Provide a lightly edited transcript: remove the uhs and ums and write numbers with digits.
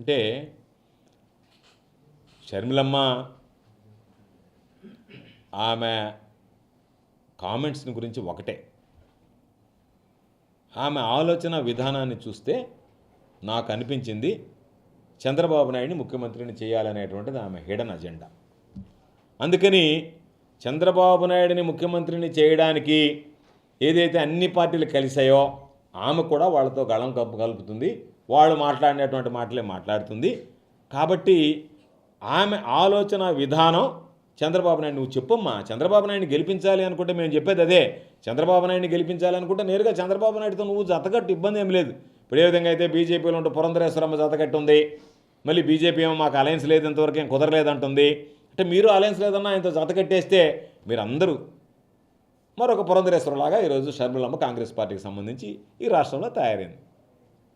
అంటే షర్మిలమ్మ ఆమె కామెంట్స్ని గురించి ఒకటే, ఆమె ఆలోచన విధానాన్ని చూస్తే నాకు అనిపించింది చంద్రబాబు నాయుడిని ముఖ్యమంత్రిని చేయాలనేటువంటిది ఆమె హిడెన్ అజెండా. అందుకని చంద్రబాబు నాయుడిని ముఖ్యమంత్రిని చేయడానికి ఏదైతే అన్ని పార్టీలు కలిసాయో ఆమె కూడా వాళ్ళతో గళం కలుపుతుంది, వాళ్ళు మాట్లాడినటువంటి మాటలే మాట్లాడుతుంది. కాబట్టి ఆమె ఆలోచన విధానం చంద్రబాబు నాయుడు, నువ్వు చెప్పమ్మా, చంద్రబాబు నాయుడిని గెలిపించాలి అనుకుంటే మేము చెప్పేది అదే. చంద్రబాబు నాయుడిని గెలిపించాలి అనుకుంటే నేరుగా చంద్రబాబు నాయుడుతో నువ్వు జతకట్టు, ఇబ్బంది ఏం లేదు. ఇప్పుడు ఏ విధంగా అయితే బీజేపీలో ఉంటే పురంధరేశ్వరమ్మ జతకట్టు ఉంది, మళ్ళీ బీజేపీ ఏమో మాకు అలయన్స్ లేదు, ఇంతవరకు ఏం కుదరలేదంటుంది. అంటే మీరు అలయన్స్ లేదన్నా ఆయనతో జతకట్టేస్తే మీరందరూ మరొక పురంధరేశ్వరలాగా ఈరోజు షర్మిలమ్మ కాంగ్రెస్ పార్టీకి సంబంధించి ఈ రాష్ట్రంలో తయారైంది.